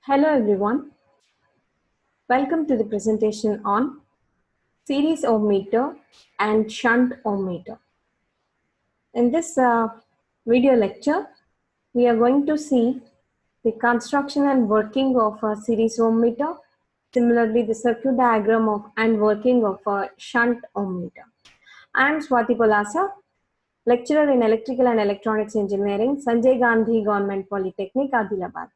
Hello everyone, welcome to the presentation on series ohm meter and shunt ohm meter. In this video lecture, we are going to see the construction and working of a series ohm meter, similarly the circuit diagram of and working of a shunt ohm meter. I am Swati Polasa, lecturer in Electrical and Electronics Engineering, Sanjay Gandhi Government Polytechnic, Adilabad.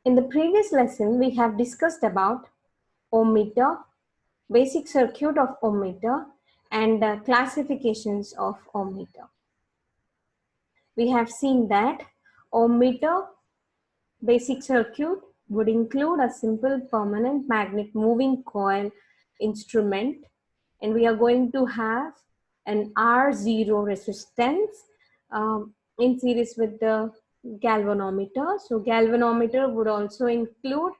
In the previous lesson, we have discussed about ohm meter, basic circuit of ohm meter, and classifications of ohm meter. We have seen that ohm meter basic circuit would include a simple permanent magnet moving coil instrument, and we are going to have an R0 resistance in series with the galvanometer. So galvanometer would also include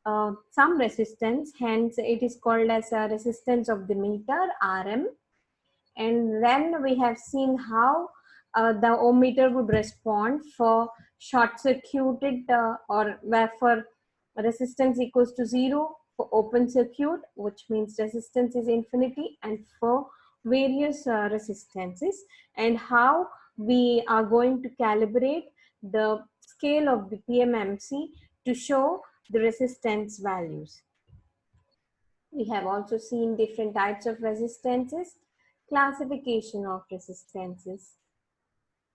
some resistance, hence it is called as a resistance of the meter, RM. And then we have seen how the ohm meter would respond for short circuited or where for resistance equals to 0, for open circuit, which means resistance is infinity, and for various resistances, and how we are going to calibrate the scale of the PMMC to show the resistance values. We have also seen different types of resistances, classification of resistances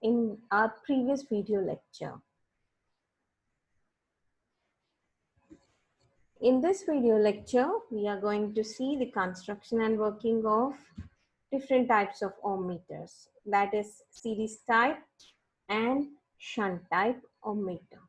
in our previous video lecture. In this video lecture, we are going to see the construction and working of different types of ohm meters, that is series type and shunt type ohm meter.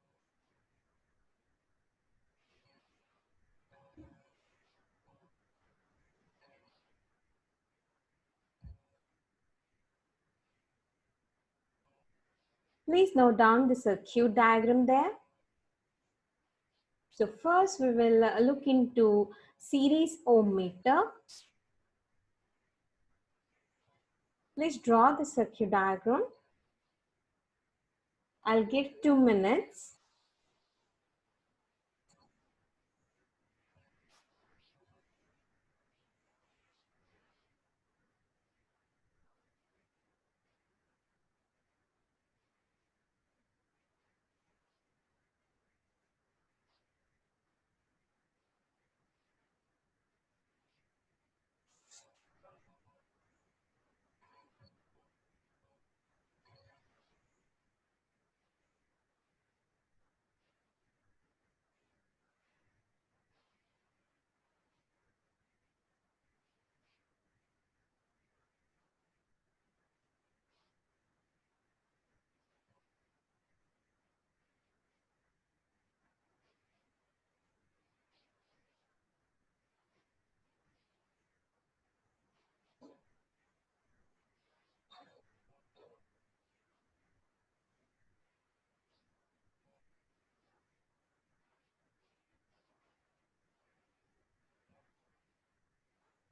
Please note down the circuit diagram there. So first we will look into series ohm meter. Please draw the circuit diagram. I'll give 2 minutes.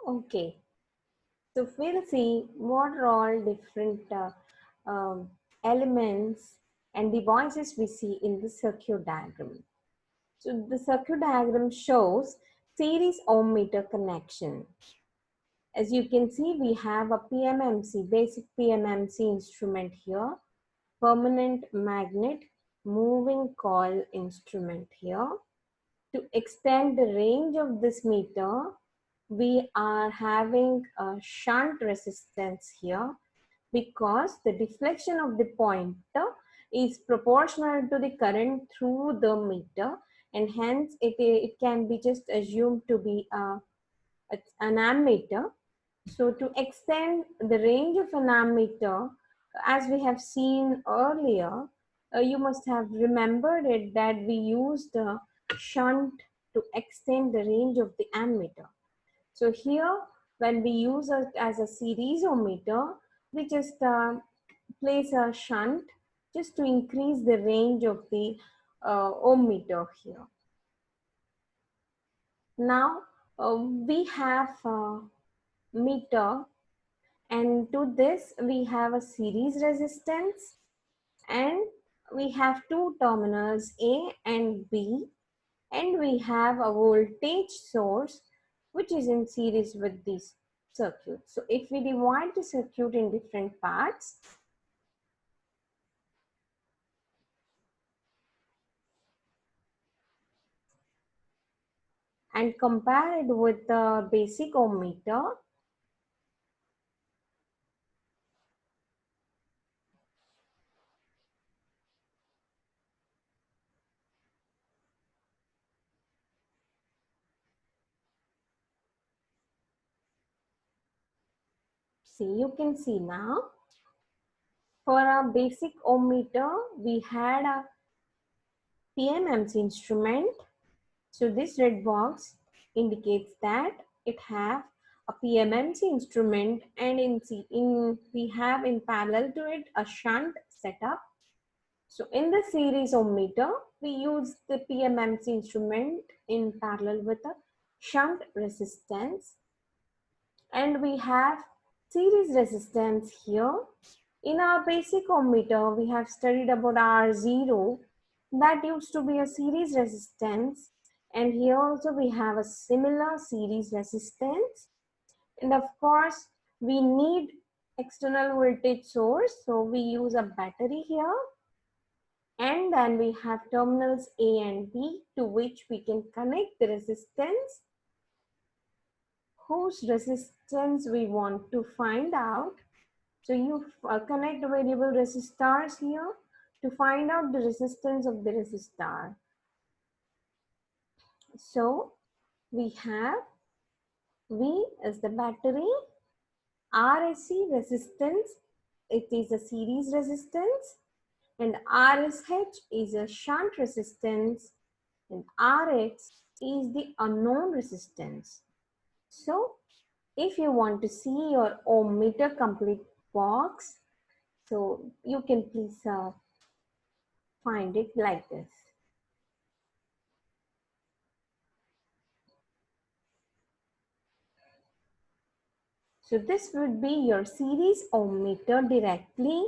Okay, so we'll see what are all different elements and devices we see in the circuit diagram. So the circuit diagram shows series ohm meter connection. As you can see, we have a PMMC, basic PMMC instrument here, permanent magnet moving coil instrument here. To extend the range of this meter, we are having a shunt resistance here because the deflection of the pointer is proportional to the current through the meter, and hence it can be just assumed to be an ammeter. So to extend the range of an ammeter, as we have seen earlier, you must have remembered it that we used a shunt to extend the range of the ammeter. So here, when we use it as a series ohm meter, we just place a shunt just to increase the range of the ohm meter here. Now we have meter, and to this we have a series resistance, and we have two terminals A and B, and we have a voltage source which is in series with this circuit. So if we divide the circuit in different parts and compare it with the basic ohm meter, see, you can see now, for a basic ohm meter we had a PMMC instrument. So this red box indicates that it have a PMMC instrument, and we have in parallel to it a shunt setup. So in the series ohm meter, we use the PMMC instrument in parallel with a shunt resistance, and we have series resistance here. In our basic ohm meter, we have studied about R0, that used to be a series resistance, and here also we have a similar series resistance. And of course, we need external voltage source, so we use a battery here, and then we have terminals A and B to which we can connect the resistance, whose resistance we want to find out. So you connect variable resistors here to find out the resistance of the resistor. So we have V is the battery, RSC resistance, it is a series resistance, and RSH is a shunt resistance, and Rx is the unknown resistance. So if you want to see your ohm meter complete box, so you can please find it like this. So this would be your series ohm meter directly.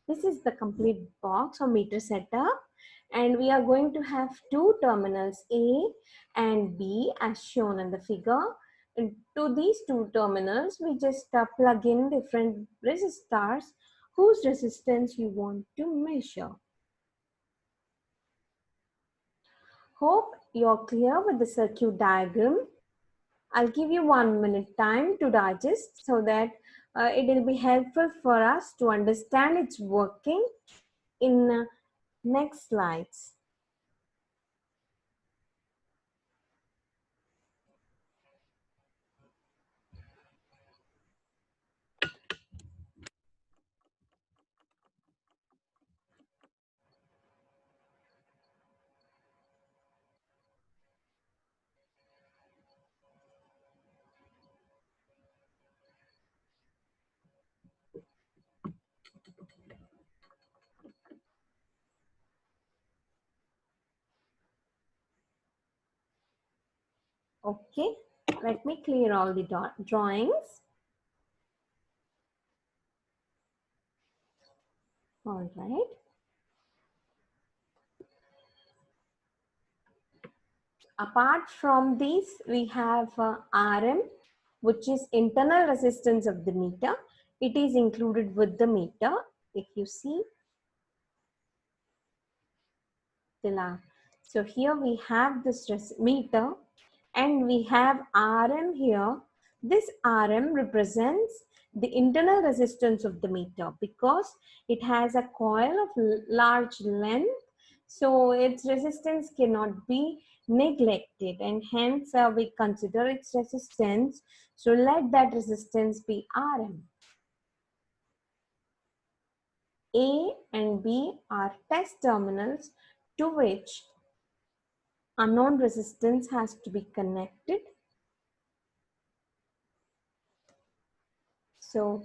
This is the complete box or meter setup, and we are going to have two terminals A and B as shown in the figure. And to these two terminals, we just plug in different resistors whose resistance you want to measure. Hope you're clear with the circuit diagram. I'll give you 1 minute time to digest so that it will be helpful for us to understand its working in next slides. Okay, let me clear all the drawings. All right. Apart from these, we have RM, which is internal resistance of the meter. It is included with the meter. If you see, so here we have this meter, and we have RM here. This RM represents the internal resistance of the meter because it has a coil of large length, so its resistance cannot be neglected, and hence we consider its resistance. So let that resistance be RM. A and B are test terminals to which unknown resistance has to be connected. So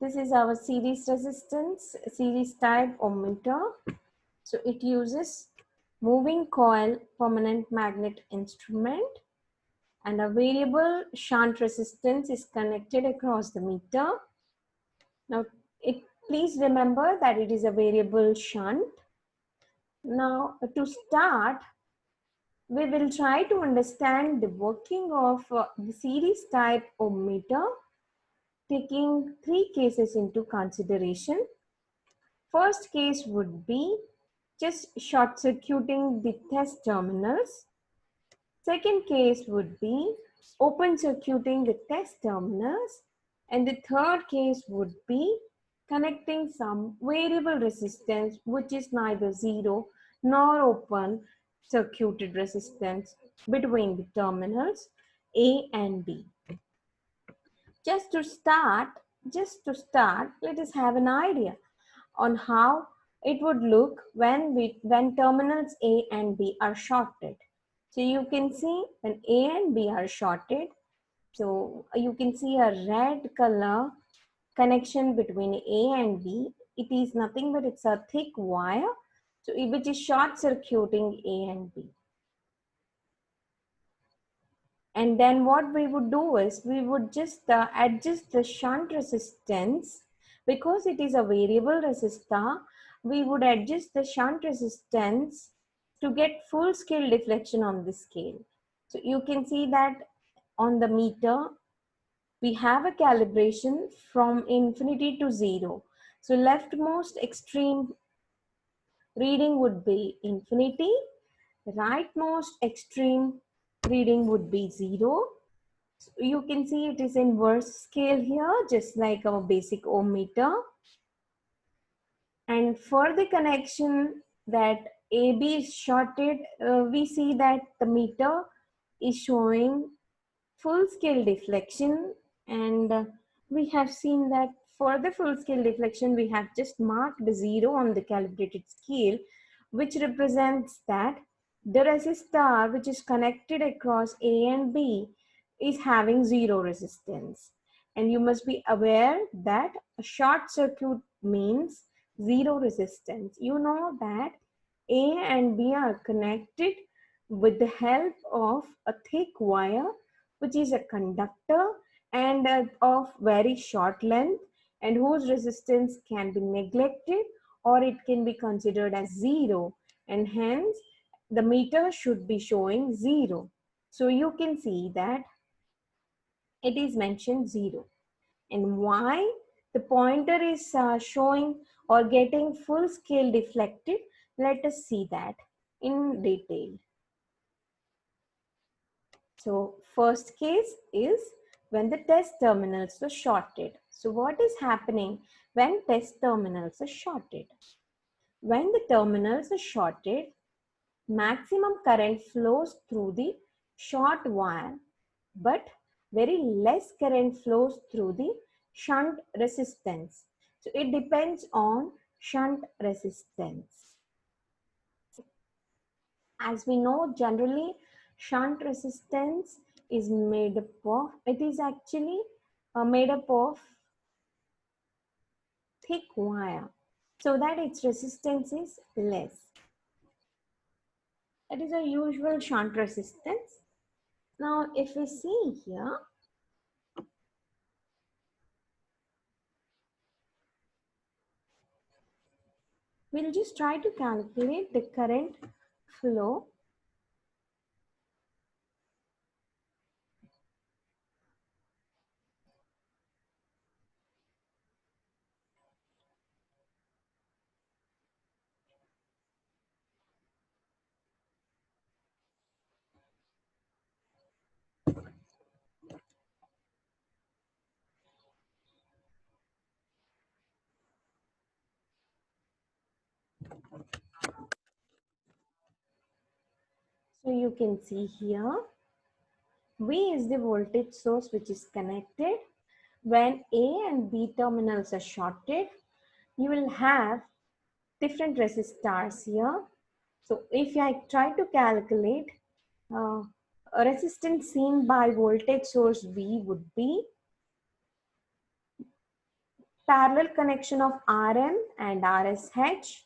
this is our series resistance, series type ohm meter. So it uses moving coil permanent magnet instrument, and a variable shunt resistance is connected across the meter. Now, please remember that it is a variable shunt. Now, to start, we will try to understand the working of the series type ohm meter, taking three cases into consideration. First case would be just short circuiting the test terminals. Second case would be open circuiting the test terminals. And the third case would be connecting some variable resistance which is neither zero nor open circuited resistance between the terminals A and B. Just to start, let us have an idea on how it would look when terminals A and B are shorted. So you can see when A and B are shorted, so you can see a red color connection between A and B. It is nothing but it's a thick wire, so which is short circuiting A and B. And then what we would do is we would just adjust the shunt resistance. Because it is a variable resistor, we would adjust the shunt resistance to get full scale deflection on the scale. So you can see that on the meter, we have a calibration from infinity to 0. So leftmost extreme reading would be infinity, rightmost extreme reading would be 0. You can see it is inverse scale here, just like our basic ohm meter. And for the connection that AB is shorted, we see that the meter is showing full scale deflection, and we have seen that for the full scale deflection we have just marked 0 on the calibrated scale, which represents that the resistor which is connected across A and B is having 0 resistance. And you must be aware that a short circuit means 0 resistance. You know that A and B are connected with the help of a thick wire, which is a conductor and of very short length, and whose resistance can be neglected or it can be considered as 0, and hence the meter should be showing 0. So you can see that it is mentioned 0. And why the pointer is showing or getting full scale deflected, let us see that in detail. So first case is when the test terminals were shorted. So what is happening when test terminals are shorted? When the terminals are shorted, maximum current flows through the short wire, but very less current flows through the shunt resistance. So it depends on shunt resistance. As we know, generally shunt resistance is made up of, it is actually made up of thick wire, so that its resistance is less. That is a usual shunt resistance. Now if we see here, we'll just try to calculate the current flow. So you can see here, V is the voltage source which is connected. When A and B terminals are shorted, you will have different resistors here. So if I try to calculate a resistance seen by voltage source V would be parallel connection of RM and RSH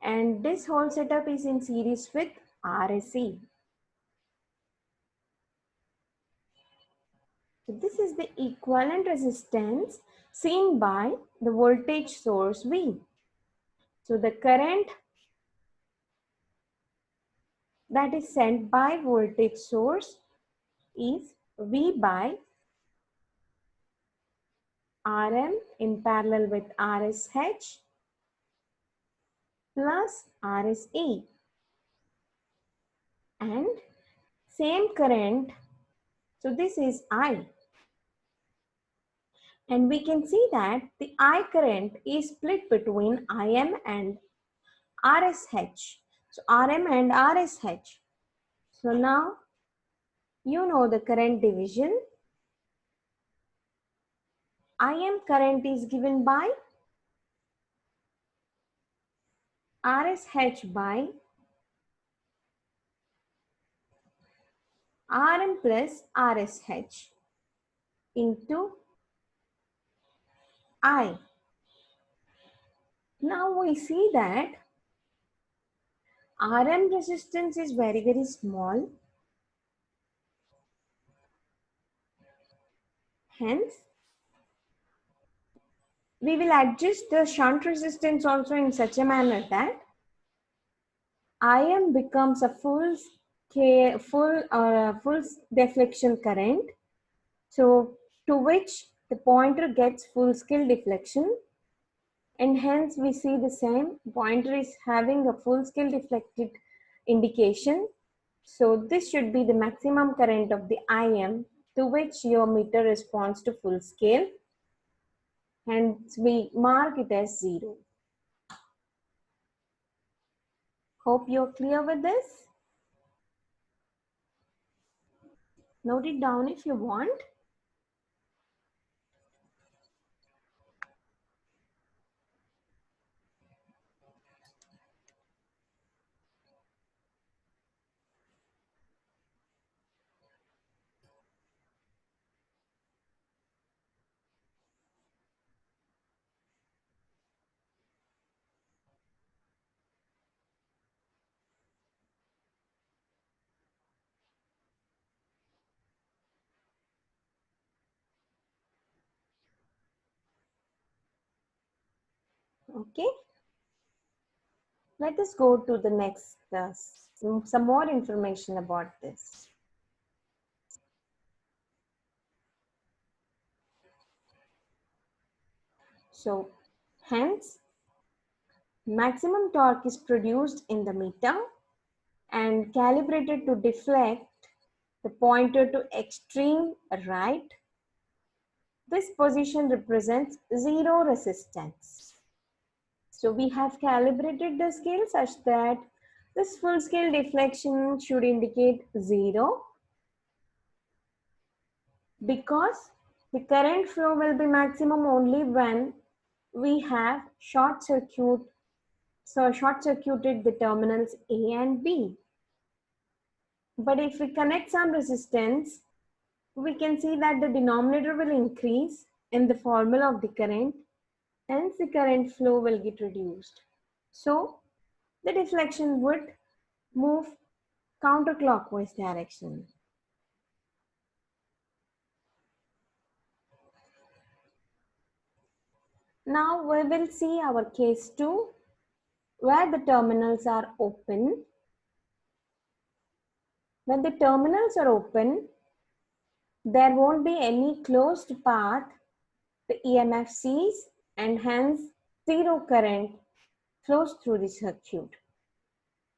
and this whole setup is in series with RSE. So this is the equivalent resistance seen by the voltage source V. So the current that is sent by voltage source is V by Rm in parallel with RSH plus RSE, and same current, so this is I, and we can see that the I current is split between Im and RSH. So Rm and RSH. So now you know the current division. Im current is given by RSH by Rm plus RSH into I. Now we see that Rm resistance is very small. Hence, we will adjust the shunt resistance also in such a manner that Im becomes a full deflection current. So to which the pointer gets full scale deflection, and hence we see the same pointer is having a full scale deflected indication. So this should be the maximum current of the Im to which your meter responds to full scale. Hence we mark it as 0. Hope you're clear with this. Note it down if you want. Okay. Let us go to the next, some more information about this. So, hence, maximum torque is produced in the meter and calibrated to deflect the pointer to extreme right. This position represents 0 resistance. So we have calibrated the scale such that this full scale deflection should indicate 0, because the current flow will be maximum only when we have short circuited the terminals A and B. But if we connect some resistance, we can see that the denominator will increase in the formula of the current, hence the current flow will get reduced. So the deflection would move counterclockwise direction. Now we will see our case 2, where the terminals are open. When the terminals are open, there won't be any closed path the EMF sees, and hence 0 current flows through the circuit.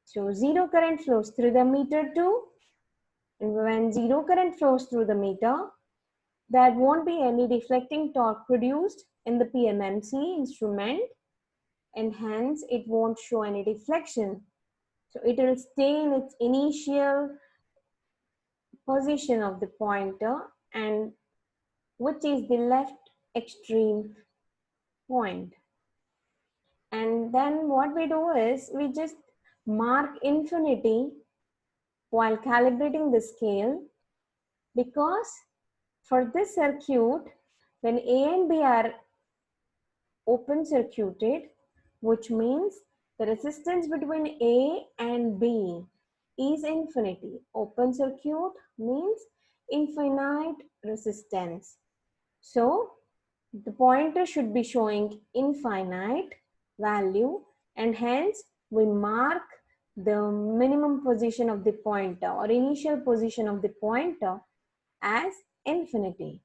So 0 current flows through the meter too, and when 0 current flows through the meter, there won't be any deflecting torque produced in the PMMC instrument, and hence it won't show any deflection. So it will stay in its initial position of the pointer, and which is the left extreme point. And then what we do is we just mark infinity while calibrating the scale, because for this circuit, when A and B are open circuited, which means The resistance between A and B is infinity. Open circuit means infinite resistance. So the pointer should be showing infinite value, and hence we mark the minimum position of the pointer or initial position of the pointer as infinity.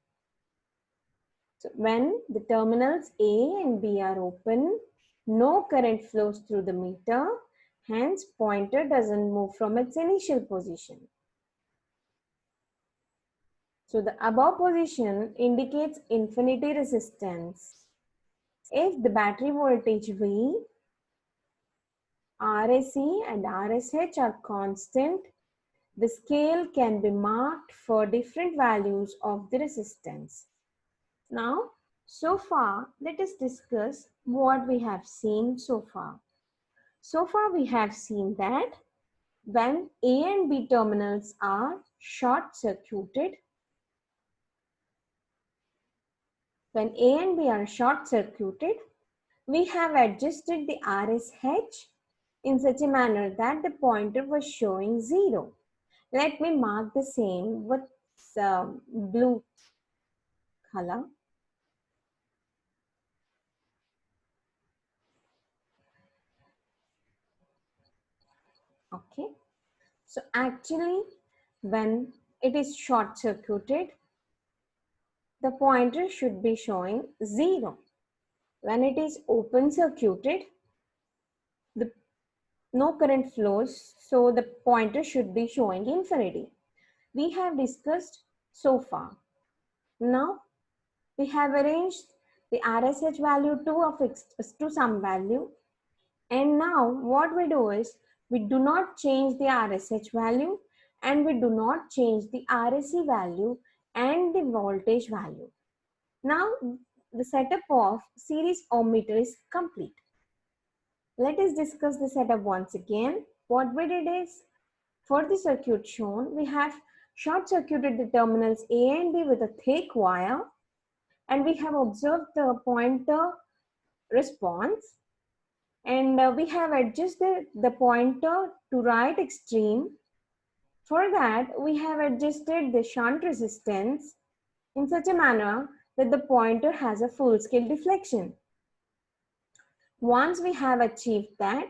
So when the terminals A and B are open, no current flows through the meter, hence pointer doesn't move from its initial position. So the above position indicates infinity resistance. If the battery voltage V, RSE and RSH are constant, the scale can be marked for different values of the resistance. Now, so far, let us discuss what we have seen so far. So far, we have seen that when A and B terminals are short circuited, we have adjusted the RSH in such a manner that the pointer was showing 0. Let me mark the same with blue color. Okay. So actually, when it is short circuited, the pointer should be showing 0. When it is open circuited, no current flows, so the pointer should be showing infinity. We have discussed so far. Now, we have arranged the RSH value to some value. And now what we do is, we do not change the RSH value and we do not change the RSE value and the voltage value. Now the setup of series ohmmeter is complete. Let us discuss the setup once again. What we did is, for the circuit shown, we have short circuited the terminals A and B with a thick wire, and we have observed the pointer response, and we have adjusted the pointer to right extreme. For that, we have adjusted the shunt resistance in such a manner that the pointer has a full scale deflection. Once we have achieved that,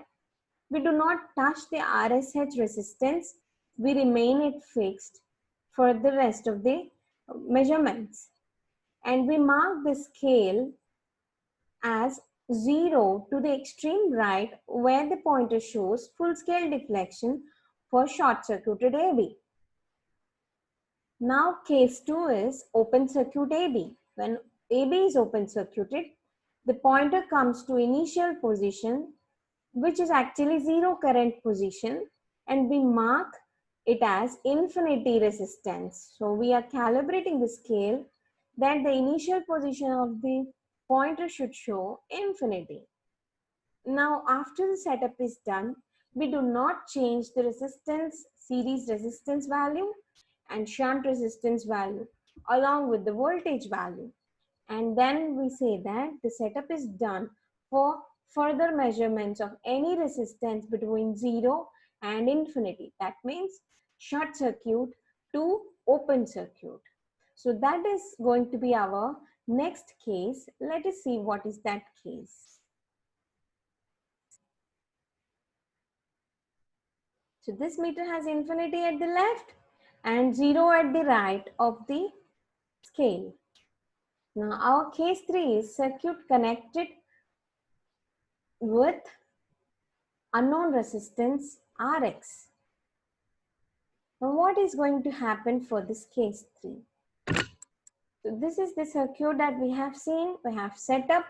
we do not touch the RSH resistance, we remain it fixed for the rest of the measurements. And we mark the scale as 0 to the extreme right where the pointer shows full scale deflection for short circuited AB. Now case 2 is open circuit AB. When AB is open circuited, the pointer comes to initial position, which is actually 0 current position, and we mark it as infinity resistance. So we are calibrating the scale that the initial position of the pointer should show infinity. Now after the setup is done, we do not change the resistance, series resistance value and shunt resistance value along with the voltage value. And then we say that the setup is done for further measurements of any resistance between 0 and infinity. That means short circuit to open circuit. So that is going to be our next case. Let us see what is that case. So this meter has infinity at the left and 0 at the right of the scale. Now our case 3 is circuit connected with unknown resistance Rx. Now what is going to happen for this case 3? So this is the circuit that we have seen. We have set up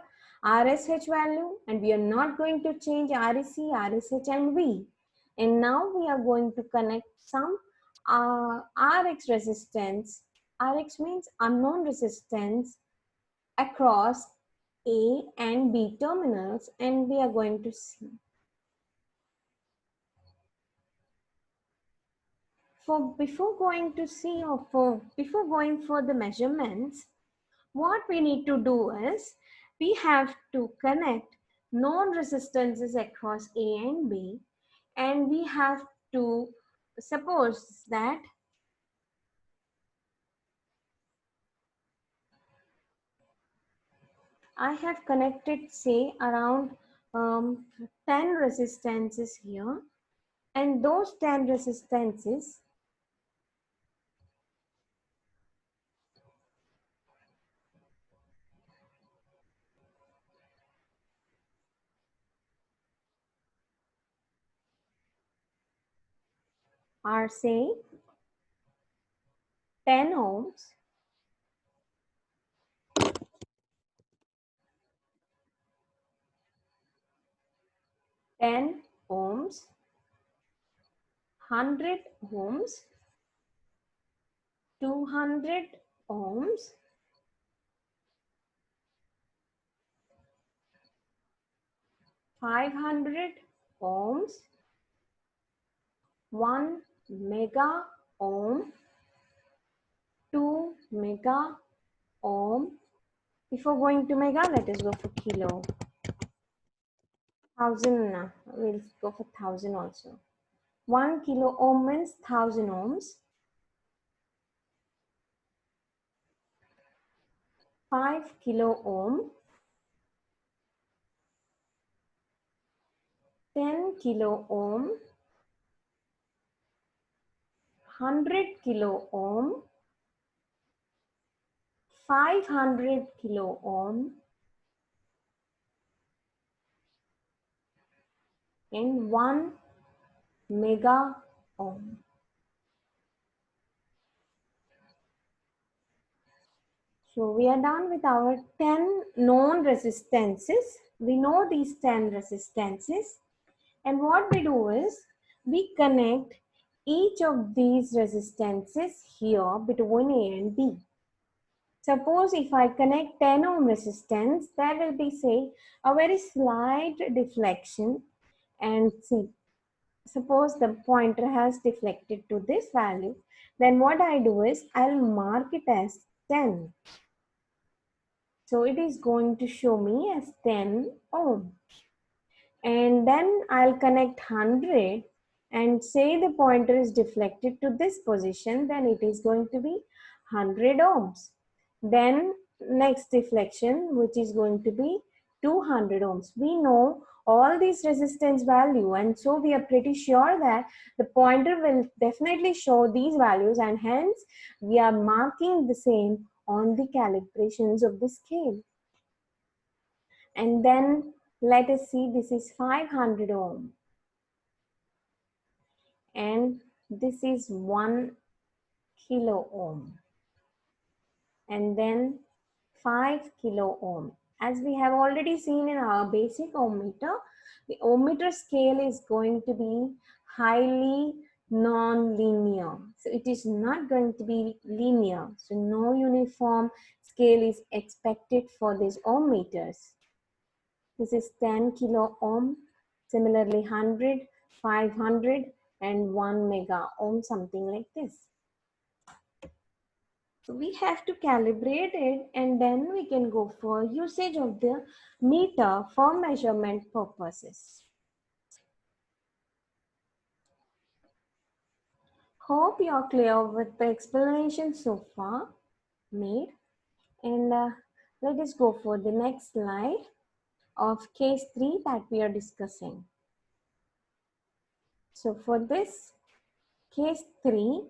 RSH value and we are not going to change REC, RSH and V. And now we are going to connect some Rx resistance. Rx means unknown resistance across A and B terminals, and we are going to see. Before going for the measurements, what we need to do is we have to connect known resistances across A and B, and we have to suppose that I have connected, say, around 10 resistances here, and those 10 resistances are, say, 10 ohms, 10 ohms, 100 ohms, 200 ohms, 500 ohms, 1 mega ohm, 2 mega ohm. Before going to mega, let us go for kilo. 1000, we'll go for 1000 also. 1 kilo ohm means 1000 ohms. 5 kilo ohm, 10 kilo ohm, 100 kilo ohm, 500 kilo ohm, and 1 mega ohm. So we are done with our 10 known resistances. We know these 10 resistances, and what we do is we connect each of these resistances here between A and B. Suppose if I connect 10 ohm resistance, there will be, say, a very slight deflection, and see, suppose the pointer has deflected to this value, then what I do is I'll mark it as 10. So it is going to show me as 10 ohm. And then I'll connect 100 and say the pointer is deflected to this position, then it is going to be 100 ohms. Then next deflection, which is going to be 200 ohms. We know all these resistance value, and so we are pretty sure that the pointer will definitely show these values, and hence we are marking the same on the calibrations of the scale. And then let us see, this is 500 ohm and this is 1 kilo ohm, and then 5 kilo ohm. As we have already seen in our basic ohmmeter, the ohmmeter scale is going to be highly non-linear. So it is not going to be linear. So no uniform scale is expected for these ohmmeters. This is 10 kilo ohm, similarly 100, 500 and 1 mega ohm, something like this. So we have to calibrate it, and then we can go for usage of the meter for measurement purposes. Hope you are clear with the explanation so far made, and let us go for the next slide of case 3 that we are discussing. So for this case 3,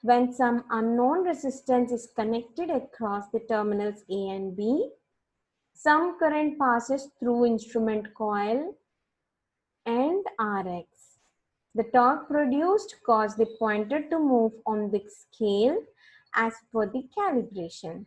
when some unknown resistance is connected across the terminals A and B, some current passes through instrument coil and Rx. The torque produced caused the pointer to move on the scale as per the calibration.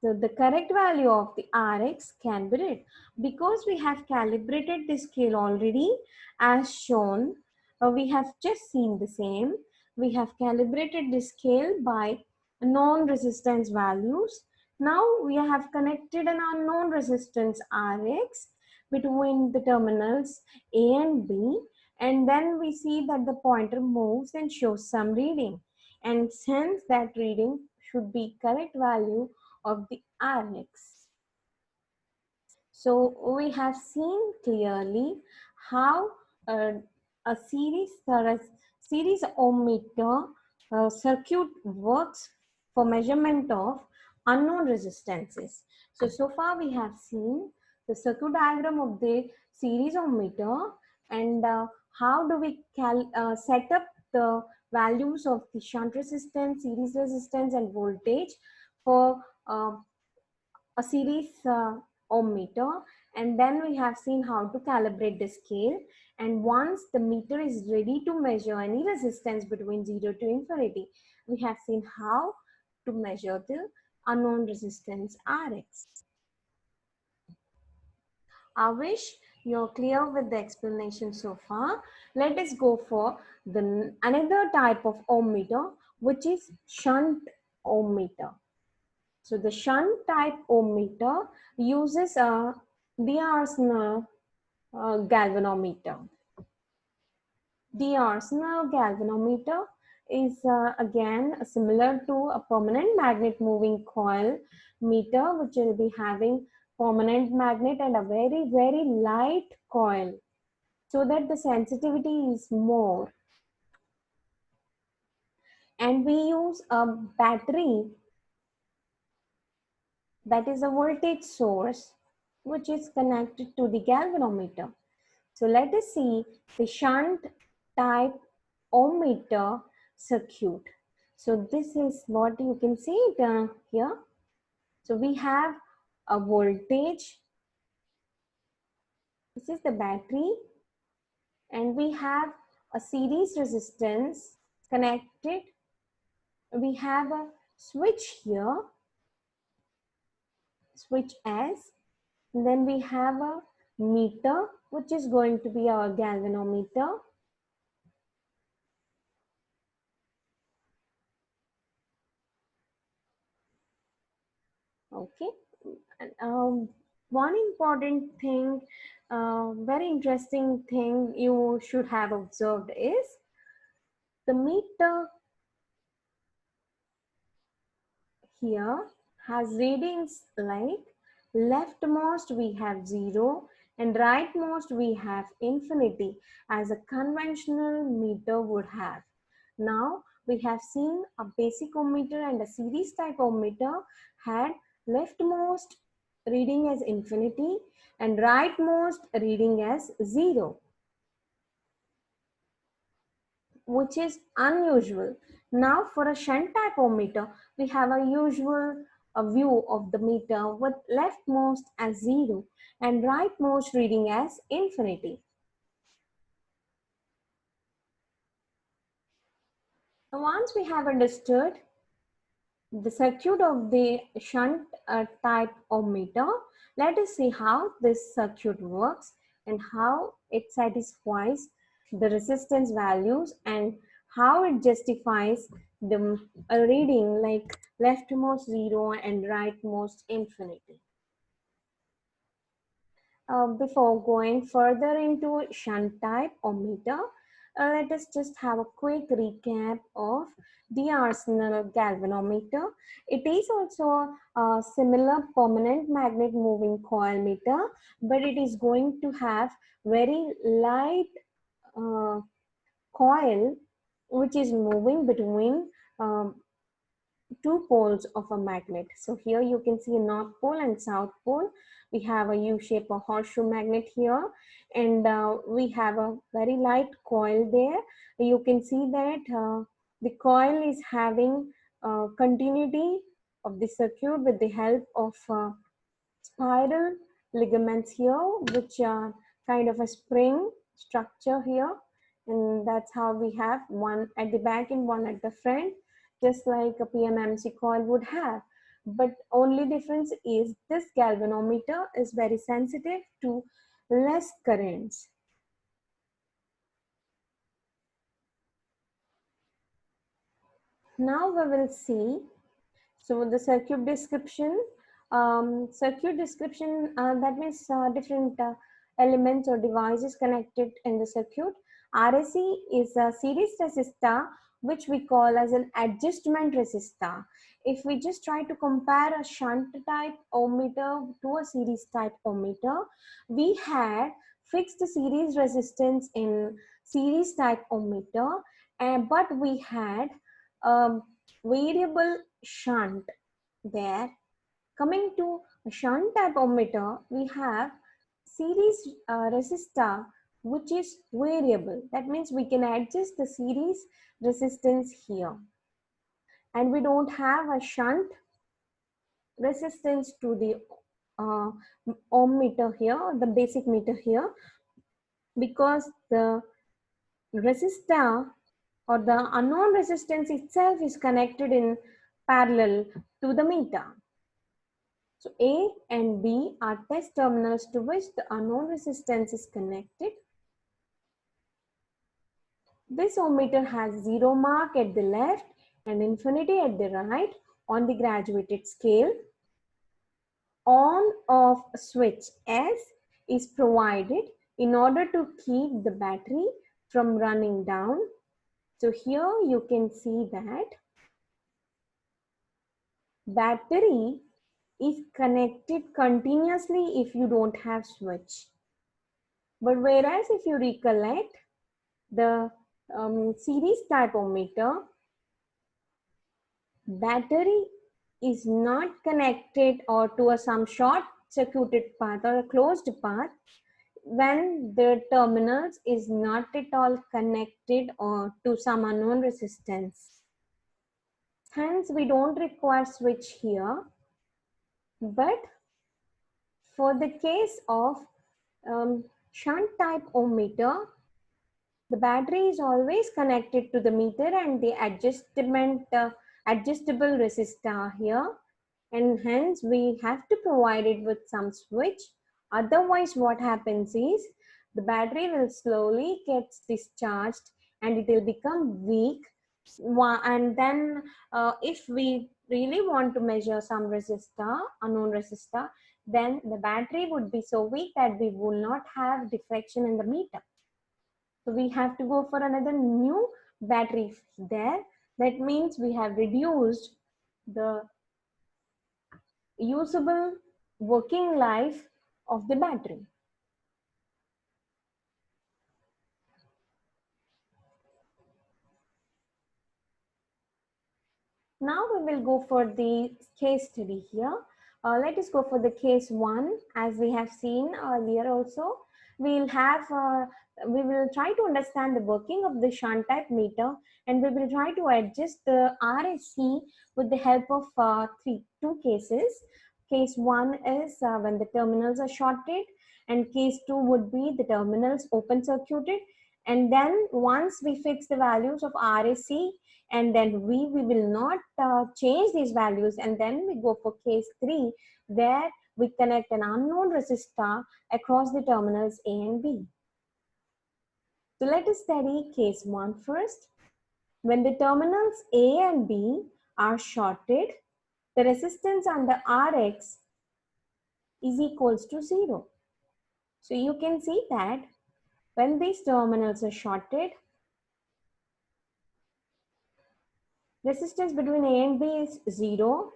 So the correct value of the Rx can be read. Because we have calibrated the scale already as shown, we have just seen the same. We have calibrated the scale by known resistance values. Now we have connected an unknown resistance Rx between the terminals A and B, and then we see that the pointer moves and shows some reading, and hence that reading should be correct value of the Rx. So we have seen clearly how uh, a series ohm meter circuit works for measurement of unknown resistances. So far we have seen the circuit diagram of the series ohm meter, and how do we set up the values of the shunt resistance, series resistance, and voltage for a series ohm meter. And then we have seen how to calibrate the scale, and once the meter is ready to measure any resistance between 0 to infinity, we have seen how to measure the unknown resistance Rx. I wish you're clear with the explanation so far. Let us go for the another type of ohm meter, which is shunt ohm meter. So the shunt type ohm meter uses a D'Arsonval galvanometer. D'Arsonval galvanometer is again similar to a permanent magnet moving coil meter, which will be having permanent magnet and a very light coil, so that the sensitivity is more. And we use a battery, that is a voltage source, which is connected to the galvanometer. So let us see the shunt type ohm meter circuit. So this is what you can see here. So we have a voltage. This is the battery, and we have a series resistance connected. We have a switch here, switch S. And then we have a meter, which is going to be our galvanometer. Okay. One important thing, very interesting thing you should have observed is the meter here has readings like leftmost we have 0 and rightmost we have infinity, as a conventional meter would have. Now we have seen a basic ohm meter and a series type ohm meter had leftmost reading as infinity and rightmost reading as 0, which is unusual. Now for a shunt type ohm meter, we have a usual view of the meter with leftmost as 0 and rightmost reading as infinity. Now once we have understood the circuit of the shunt type ohm meter, let us see how this circuit works and how it satisfies the resistance values and how it justifies the reading like leftmost 0 and rightmost infinity. Before going further into shunt type ohm meter, let us just have a quick recap of D'Arsonval galvanometer. It is also a similar permanent magnet moving coil meter, but it is going to have very light uh, coil which is moving between um, two poles of a magnet. So here you can see a north pole and south pole. We have a U-shape or horseshoe magnet here, and we have a very light coil there. You can see that the coil is having continuity of the circuit with the help of spiral ligaments here, which are kind of a spring structure here. And that's how we have one at the back and one at the front, just like a PMMC coil would have. But only difference is this galvanometer is very sensitive to less currents. Now we will see, so the circuit description, that means different elements or devices connected in the circuit. RSC is a series resistor which we call as an adjustment resistor. If we just try to compare a shunt type ohmmeter to a series type ohmmeter, we had fixed series resistance in series type ohmmeter, but we had variable shunt there. Coming to a shunt type ohmmeter, we have series resistor which is variable. That means we can adjust the series resistance here. And we don't have a shunt resistance to the ohm meter here, the basic meter here, because the resistor or the unknown resistance itself is connected in parallel to the meter. So A and B are test terminals to which the unknown resistance is connected. This ohmmeter has 0 mark at the left and infinity at the right on the graduated scale. On-off switch S is provided in order to keep the battery from running down. So here you can see that battery is connected continuously if you don't have switch. But whereas if you recollect the series type ohmmeter, battery is not connected or to some short circuited path or a closed path when the terminals is not at all connected or to some unknown resistance. Hence, we don't require switch here, but for the case of shunt type ohmmeter, the battery is always connected to the meter and the adjustable resistor here, and hence we have to provide it with some switch. Otherwise, what happens is the battery will slowly get discharged and it will become weak. And then if we really want to measure some resistor, unknown resistor, then the battery would be so weak that we will not have deflection in the meter. So we have to go for another new battery there. That means we have reduced the usable working life of the battery. Now we will go for the case study here. Let us go for the case 1. As we have seen earlier also, we will try to understand the working of the shunt type meter, and we will try to adjust the RSC with the help of two cases. Case 1 is when the terminals are shorted, and case 2 would be the terminals open circuited. And then once we fix the values of RSC, and then we will not change these values, and then we go for case 3 where we connect an unknown resistor across the terminals A and B. So let us study case 1 first. When the terminals A and B are shorted, the resistance under Rx is equals to 0. So you can see that when these terminals are shorted, resistance between A and B is 0,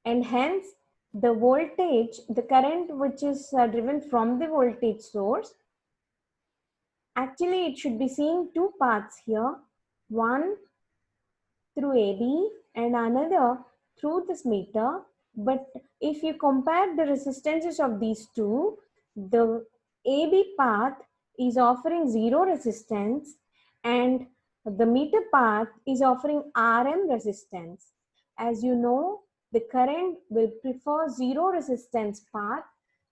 and hence the voltage, the current which is driven from the voltage source, actually it should be seeing two paths here, one through AB and another through this meter. But if you compare the resistances of these two, the AB path is offering 0 resistance and the meter path is offering RM resistance. As you know, the current will prefer 0 resistance path,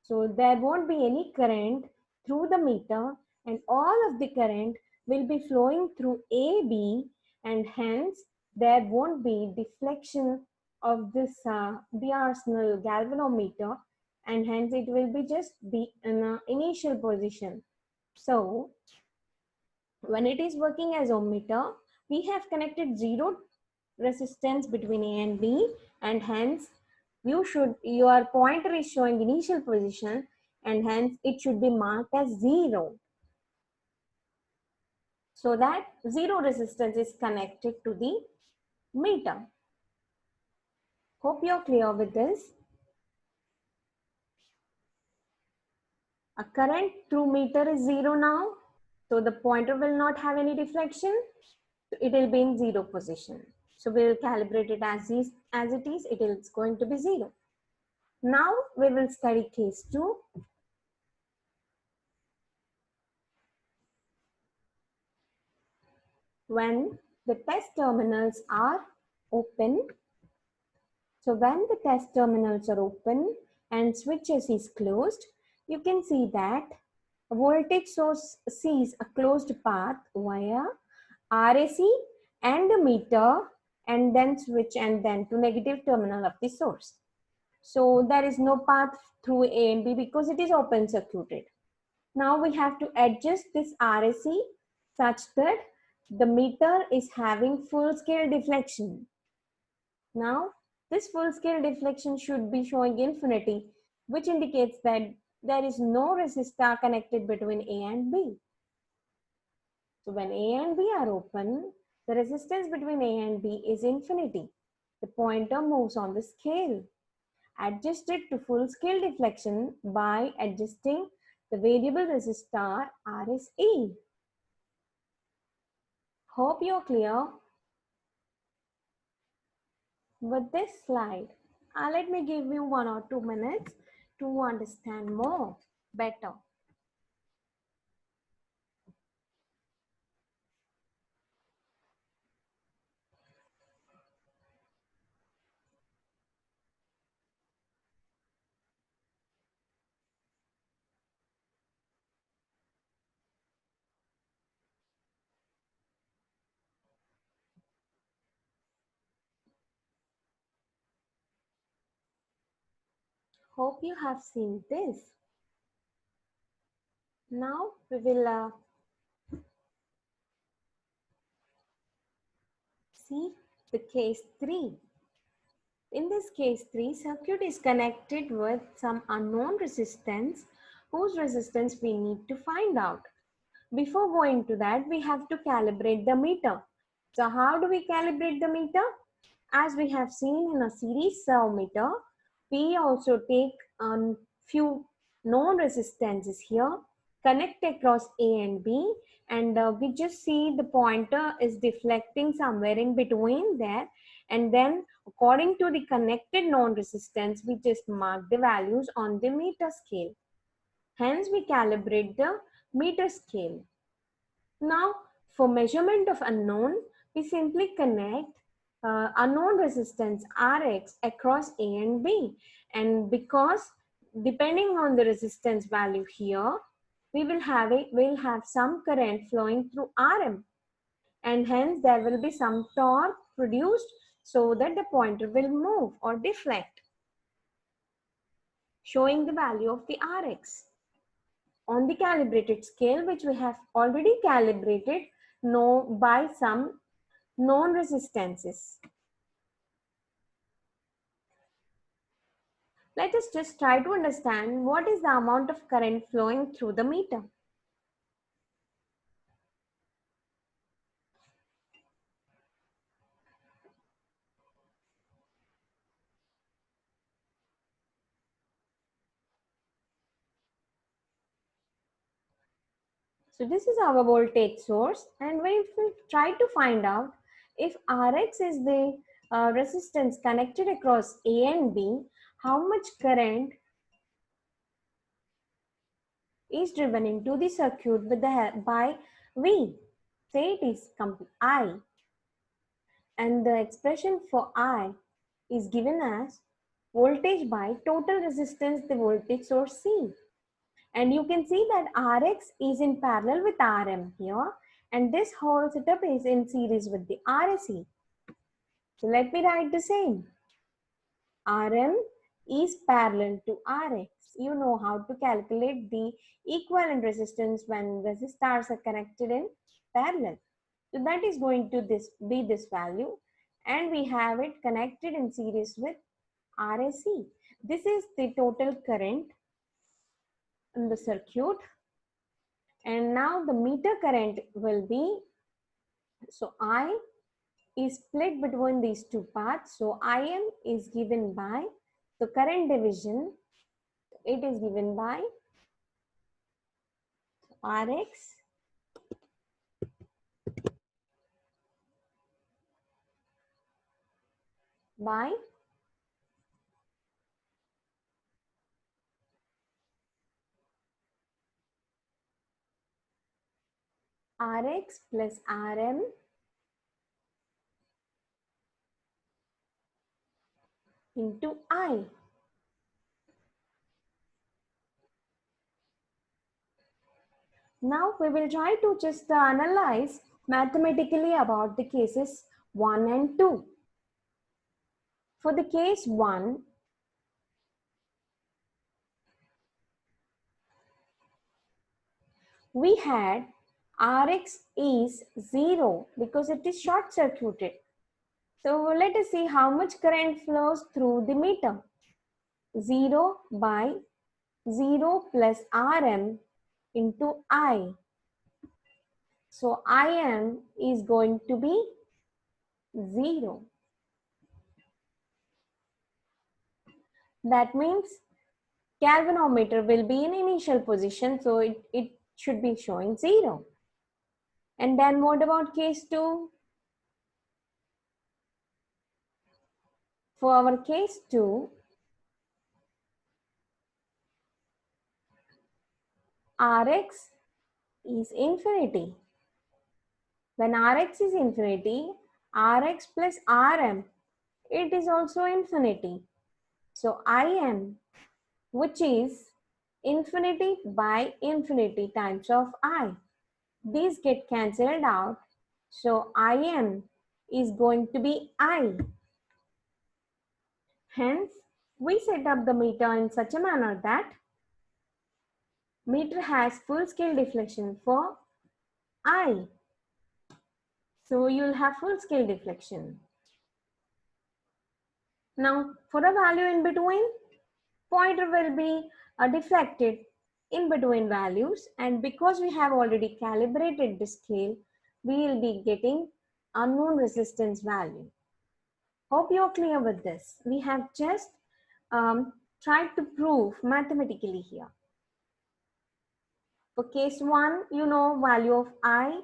so there won't be any current through the meter, and all of the current will be flowing through AB, and hence there won't be deflection of this Biarsnell galvanometer, and hence it will be just be in an initial position. So when it is working as ohmmeter, we have connected 0 resistance between A and B, and hence your pointer is showing initial position, and hence it should be marked as 0. so that zero resistance is connected to the meter. Hope you're clear with this. A current through meter is zero now, so the pointer will not have any deflection. It will be in zero position. So we will calibrate it as it is. It is going to be zero. Now we will study case 2. When the test terminals are open. So when the test terminals are open and switches is closed, you can see that a voltage source sees a closed path via RAC and a meter and then switch and then to negative terminal of the source. So there is no path through A and B because it is open circuited. Now we have to adjust this RAC such that the meter is having full scale deflection. Now this full scale deflection should be showing infinity, which indicates that there is no resistor connected between A and B. So when A and B are open, the resistance between A and B is infinity. The pointer moves on the scale. Adjust it to full scale deflection by adjusting the variable resistor RSE. Hope you're clear with this slide. Let me give you 1 or 2 minutes to understand more better. Hope you have seen this. Now we will see the case 3. In this case 3, circuit is connected with some unknown resistance whose resistance we need to find out. Before going to that, we have to calibrate the meter. So how do we calibrate the meter? As we have seen in a series meter, we also take a few known resistances here, connect across A and B, and we just see the pointer is deflecting somewhere in between there, and then according to the connected known resistance, we just mark the values on the meter scale. Hence, we calibrate the meter scale. Now, for measurement of unknown, we simply connect unknown resistance Rx across A and B. And because depending on the resistance value here, we'll have some current flowing through Rm. And hence there will be some torque produced so that the pointer will move or deflect, showing the value of the Rx. On the calibrated scale, which we have already calibrated by some known resistances. Let us just try to understand what is the amount of current flowing through the meter. So this is our voltage source, and we will try to find out if Rx is the resistance connected across A and B, how much current is driven into the circuit with by V. Say it is I, and the expression for I is given as voltage by total resistance, the voltage source C. And you can see that Rx is in parallel with Rm here, and this whole setup is in series with the RSE. So let me write the same. Rm is parallel to Rx. You know how to calculate the equivalent resistance when resistors are connected in parallel. So that is going to be this value, and we have it connected in series with RSE. This is the total current in the circuit, and now the meter current will be So I is split between these two parts. So IM is given by, the current division, it is given by Rx by Rx plus Rm into I. Now we will try to just analyze mathematically about the cases 1 and 2. For the case 1, we had Rx is 0 because it is short circuited. So let us see how much current flows through the meter. 0 by 0 plus Rm into I. So Im is going to be 0. That means galvanometer will be in initial position, so it should be showing 0. And then what about case 2? For our case 2, Rx is infinity. When Rx is infinity, Rx plus Rm, it is also infinity. So Im, which is infinity by infinity times of I, these get cancelled out. So Im is going to be I. Hence, we set up the meter in such a manner that meter has full scale deflection for I. So you'll have full scale deflection. Now, for a value in between, pointer will be deflected in between values, and because we have already calibrated the scale, we will be getting unknown resistance value. Hope you're clear with this. We have just tried to prove mathematically here. For case 1, you know value of I.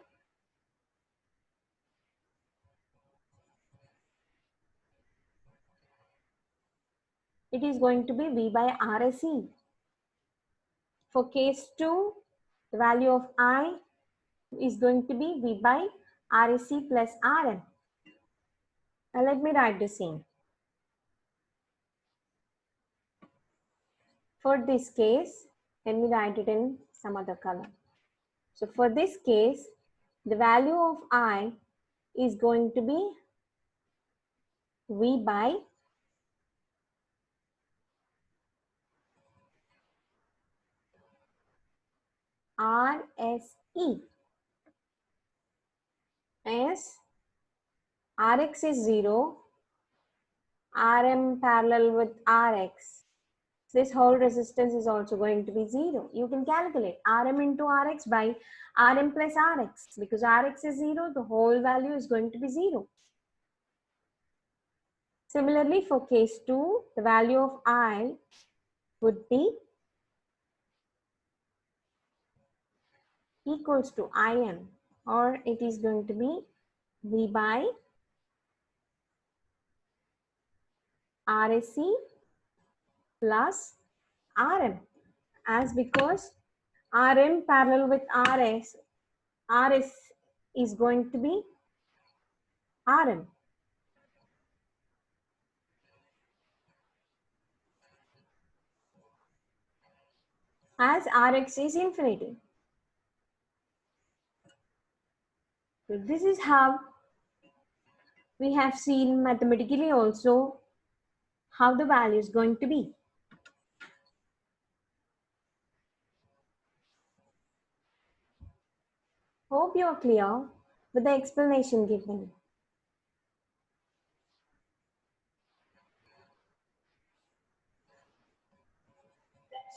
It is going to be V by RSE. For case 2, the value of I is going to be V by RSE plus Rm. Now let me write the same. For this case, let me write it in some other color. So for this case, the value of I is going to be V by RSE, as Rx is 0, Rm parallel with Rx. This whole resistance is also going to be 0. You can calculate Rm into Rx by Rm plus Rx. Because Rx is 0, the whole value is going to be 0. Similarly, for case 2, the value of I would be equals to Im, or it is going to be V by RSE plus Rm, as because Rm parallel with Rs is going to be Rm. As Rx is infinity. So this is how we have seen mathematically also how the value is going to be. Hope you are clear with the explanation given.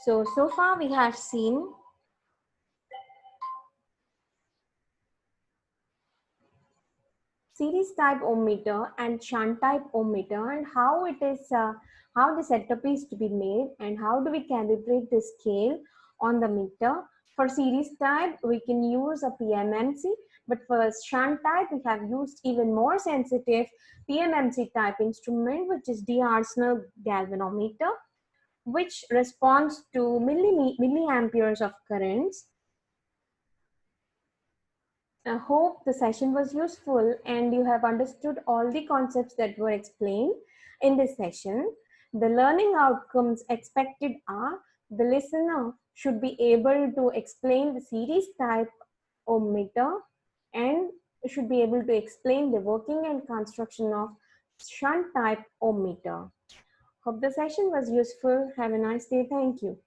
So far we have seen series type ohm meter and shunt type ohm meter, and how it is how the setup is to be made, and how do we calibrate the scale on the meter. For series type we can use a PMMC, but for shunt type we have used even more sensitive PMMC type instrument, which is D-Arsenal galvanometer, which responds to milliamperes of currents. I hope the session was useful and you have understood all the concepts that were explained in this session. The learning outcomes expected are the listener should be able to explain the series type ohm meter and should be able to explain the working and construction of shunt type ohm meter. Hope the session was useful. Have a nice day. Thank you.